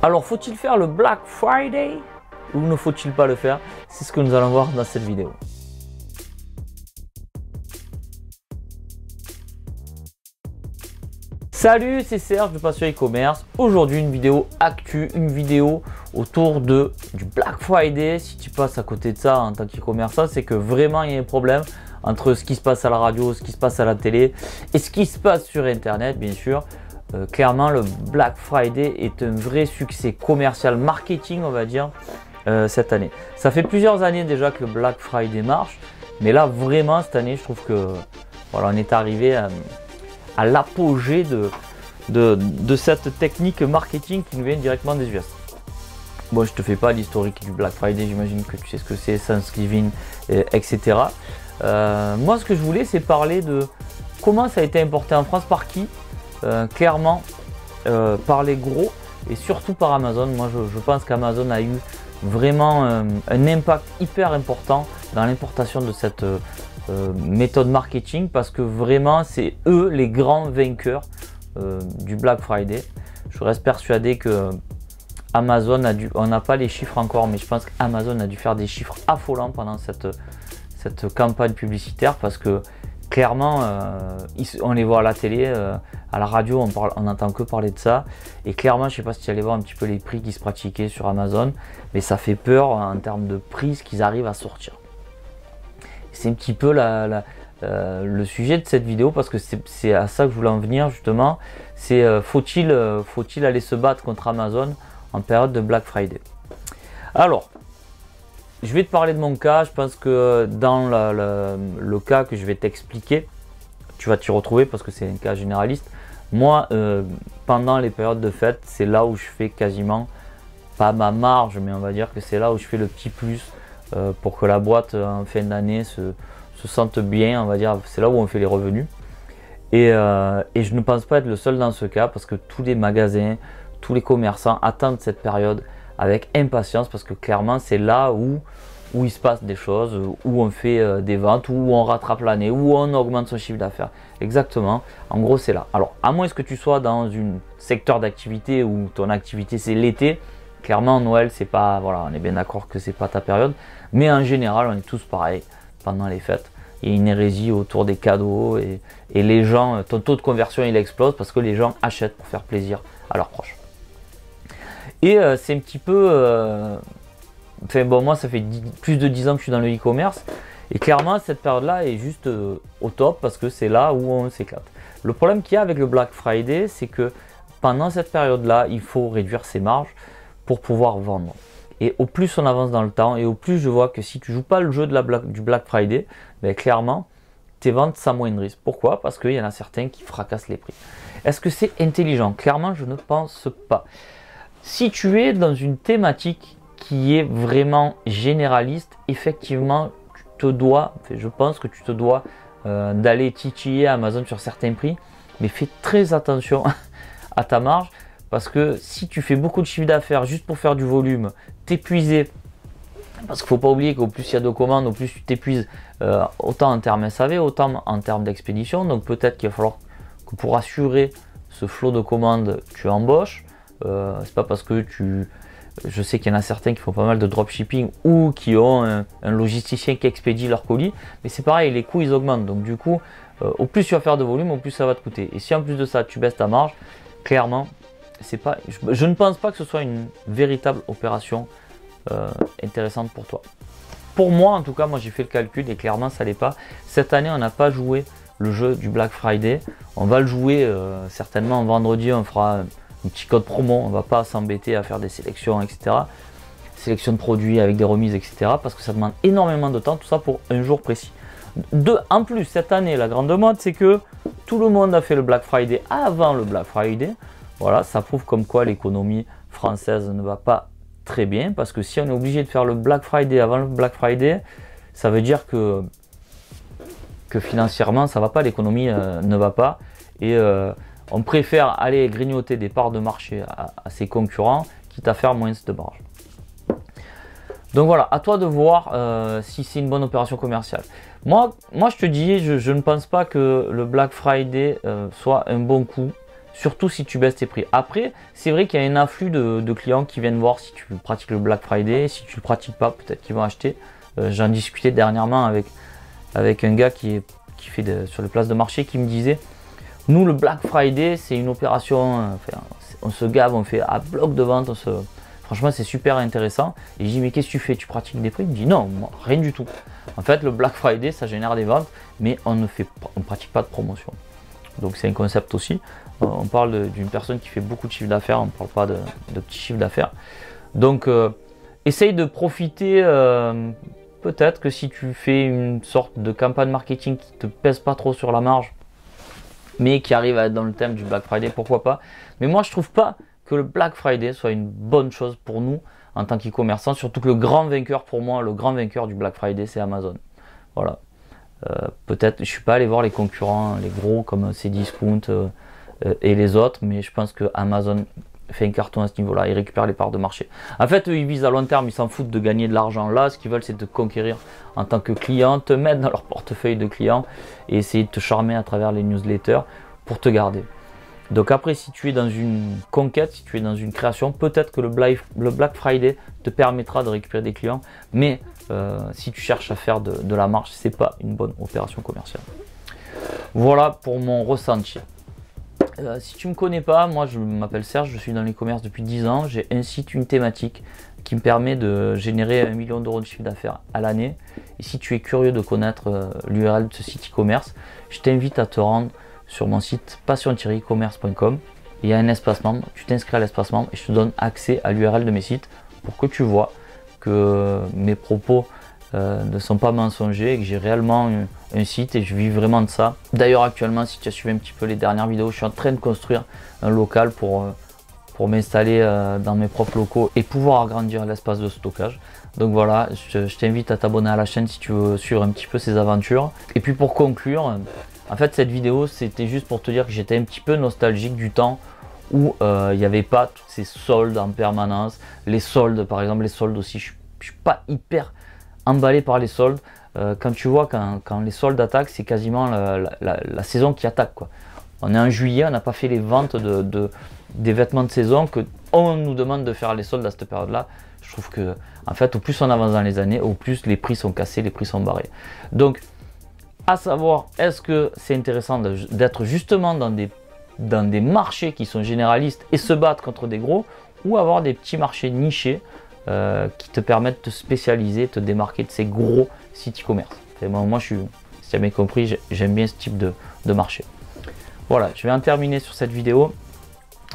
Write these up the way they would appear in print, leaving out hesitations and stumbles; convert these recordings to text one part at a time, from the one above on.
Alors, faut-il faire le Black Friday ou ne faut-il pas le faire? C'est ce que nous allons voir dans cette vidéo. Salut, c'est Serge de Passion e-commerce. Aujourd'hui, une vidéo actu, une vidéo autour du Black Friday. Si tu passes à côté de ça en tant qu'e-commerçant, c'est que vraiment il y a un problème entre ce qui se passe à la radio, ce qui se passe à la télé et ce qui se passe sur Internet, bien sûr. Clairement, le Black Friday est un vrai succès commercial, marketing, on va dire, cette année. Ça fait plusieurs années déjà que le Black Friday marche, mais là, vraiment, cette année, je trouve que voilà, on est arrivé à l'apogée de cette technique marketing qui nous vient directement des US. Bon, je te fais pas l'historique du Black Friday, j'imagine que tu sais ce que c'est, Thanksgiving, etc. Moi, ce que je voulais, c'est parler de comment ça a été importé en France, par qui, clairement, par les gros et surtout par Amazon. Moi, je pense qu'Amazon a eu vraiment un impact hyper important dans l'importation de cette méthode marketing, parce que vraiment c'est eux les grands vainqueurs du Black Friday. Je reste persuadé que Amazon a dû, on n'a pas les chiffres encore, mais je pense qu'Amazon a dû faire des chiffres affolants pendant cette campagne publicitaire, parce que clairement on les voit à la télé, à la radio, on n'entend que parler de ça, et clairement, je sais pas si tu allais voir un petit peu les prix qui se pratiquaient sur Amazon, mais ça fait peur en termes de prix ce qu'ils arrivent à sortir. C'est un petit peu le sujet de cette vidéo, parce que c'est à ça que je voulais en venir justement. C'est faut-il aller se battre contre Amazon en période de Black Friday? Alors, je vais te parler de mon cas. Je pense que dans le cas que je vais t'expliquer, tu vas t'y retrouver parce que c'est un cas généraliste. Moi, pendant les périodes de fête, c'est là où je fais quasiment, pas ma marge, mais on va dire que c'est là où je fais le petit plus pour que la boîte en fin d'année se sente bien, on va dire. C'est là où on fait les revenus. Et je ne pense pas être le seul dans ce cas, parce que tous les magasins, tous les commerçants attendent cette période avec impatience, parce que clairement c'est là où il se passe des choses, où on fait des ventes, où on rattrape l'année, où on augmente son chiffre d'affaires. Exactement, en gros c'est là. Alors à moins que tu sois dans un secteur d'activité où ton activité c'est l'été, clairement Noël c'est pas, voilà, on est bien d'accord que c'est pas ta période, mais en général on est tous pareils pendant les fêtes. Il y a une hérésie autour des cadeaux et les gens, ton taux de conversion il explose parce que les gens achètent pour faire plaisir à leurs proches. Et c'est un petit peu, enfin bon, moi ça fait plus de 10 ans que je suis dans le e-commerce, et clairement cette période là est juste au top, parce que c'est là où on s'éclate. Le problème qu'il y a avec le Black Friday, c'est que pendant cette période là il faut réduire ses marges pour pouvoir vendre. Et au plus on avance dans le temps, et au plus je vois que si tu joues pas le jeu du Black Friday, ben clairement tes ventes s'amoindrissent. Pourquoi? Parce qu'il y en a certains qui fracassent les prix. Est-ce que c'est intelligent? Clairement je ne pense pas. Si tu es dans une thématique qui est vraiment généraliste, effectivement tu te dois, je pense que tu te dois d'aller titiller Amazon sur certains prix, mais fais très attention à ta marge. Parce que si tu fais beaucoup de chiffre d'affaires juste pour faire du volume, t'épuiser, parce qu'il ne faut pas oublier qu'au plus il y a de commandes, au plus tu t'épuises, autant en termes SAV, autant en termes d'expédition. Donc peut-être qu'il va falloir que pour assurer ce flot de commandes, tu embauches. C'est pas parce que je sais qu'il y en a certains qui font pas mal de dropshipping ou qui ont un logisticien qui expédie leurs colis, mais c'est pareil, les coûts ils augmentent. Donc du coup, au plus tu vas faire de volume, au plus ça va te coûter. Et si en plus de ça, tu baisses ta marge, clairement, c'est pas, je ne pense pas que ce soit une véritable opération intéressante pour toi. Pour moi, en tout cas, moi j'ai fait le calcul et clairement ça l'est pas. Cette année, on n'a pas joué le jeu du Black Friday. On va le jouer certainement vendredi. On fera un petit code promo. On va pas s'embêter à faire des sélections, etc. Sélection de produits avec des remises, etc. Parce que ça demande énormément de temps. Tout ça pour un jour précis. En plus, cette année, la grande mode, c'est que tout le monde a fait le Black Friday avant le Black Friday. Voilà, ça prouve comme quoi l'économie française ne va pas très bien, parce que si on est obligé de faire le Black Friday avant le Black Friday, ça veut dire que financièrement ça va pas, l'économie ne va pas, et on préfère aller grignoter des parts de marché à ses concurrents, quitte à faire moins de marge. Donc voilà, à toi de voir si c'est une bonne opération commerciale. Moi je te dis, je ne pense pas que le Black Friday soit un bon coup surtout si tu baisses tes prix. Après, c'est vrai qu'il y a un afflux de clients qui viennent voir si tu pratiques le Black Friday. Si tu ne le pratiques pas, peut-être qu'ils vont acheter. J'en discutais dernièrement avec un gars qui fait sur les places de marché qui me disait, nous le Black Friday c'est une opération, on se gave, on fait à bloc de vente, franchement c'est super intéressant. Et je dis mais qu'est-ce que tu fais, tu pratiques des prix? Il me dit non, moi, rien du tout. En fait le Black Friday ça génère des ventes, mais on ne pratique pas de promotion. Donc c'est un concept aussi. On parle d'une personne qui fait beaucoup de chiffre d'affaires, on ne parle pas de petits chiffres d'affaires. Donc essaye de profiter. Peut-être que si tu fais une sorte de campagne marketing qui te pèse pas trop sur la marge, mais qui arrive à être dans le thème du Black Friday, pourquoi pas. Mais moi je trouve pas que le Black Friday soit une bonne chose pour nous en tant qu'e-commerçant, surtout que le grand vainqueur pour moi, le grand vainqueur du Black Friday c'est Amazon. Voilà. Peut-être, je suis pas allé voir les concurrents, les gros comme Cdiscount et les autres, mais je pense que Amazon fait un carton à ce niveau-là, ils récupèrent les parts de marché. En fait, eux, ils visent à long terme, ils s'en foutent de gagner de l'argent. Là, ce qu'ils veulent, c'est te conquérir en tant que client, te mettre dans leur portefeuille de clients et essayer de te charmer à travers les newsletters pour te garder. Donc après, si tu es dans une conquête, si tu es dans une création, peut-être que le Black Friday te permettra de récupérer des clients, mais si tu cherches à faire de la marge, c'est pas une bonne opération commerciale. Voilà pour mon ressenti. Si tu ne me connais pas, moi je m'appelle Serge, je suis dans l'e-commerce depuis 10 ans. J'ai un site, une thématique qui me permet de générer 1 million d'euros de chiffre d'affaires à l'année. Et si tu es curieux de connaître l'URL de ce site e-commerce, je t'invite à te rendre sur mon site passion-e-commerce.com. Il y a un espace membre, tu t'inscris à l'espace membre et je te donne accès à l'URL de mes sites pour que tu vois que mes propos ne sont pas mensongers et que j'ai réellement un site et je vis vraiment de ça. D'ailleurs actuellement, si tu as suivi un petit peu les dernières vidéos, je suis en train de construire un local pour m'installer dans mes propres locaux et pouvoir agrandir l'espace de stockage. Donc voilà, je t'invite à t'abonner à la chaîne si tu veux suivre un petit peu ces aventures. Et puis pour conclure, en fait cette vidéo c'était juste pour te dire que j'étais un petit peu nostalgique du temps où il n'y avait pas toutes ces soldes en permanence. Les soldes par exemple, les soldes aussi, je suis pas hyper emballé par les soldes. Quand tu vois quand les soldes attaquent, c'est quasiment la saison qui attaque, quoi. On est en juillet, on n'a pas fait les ventes des vêtements de saison que on nous demande de faire les soldes à cette période là. Je trouve que en fait au plus on avance dans les années, au plus les prix sont cassés, les prix sont barrés. Donc à savoir, est-ce que c'est intéressant d'être justement dans des marchés qui sont généralistes et se battre contre des gros, ou avoir des petits marchés nichés qui te permettent de te spécialiser, te démarquer de ces gros sites e-commerce. Moi, si tu as bien compris, j'aime bien ce type de marché. Voilà, je vais en terminer sur cette vidéo.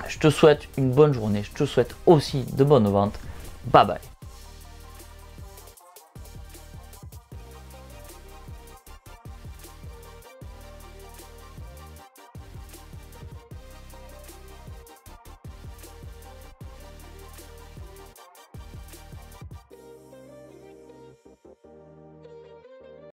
Je te souhaite une bonne journée. Je te souhaite aussi de bonnes ventes. Bye bye.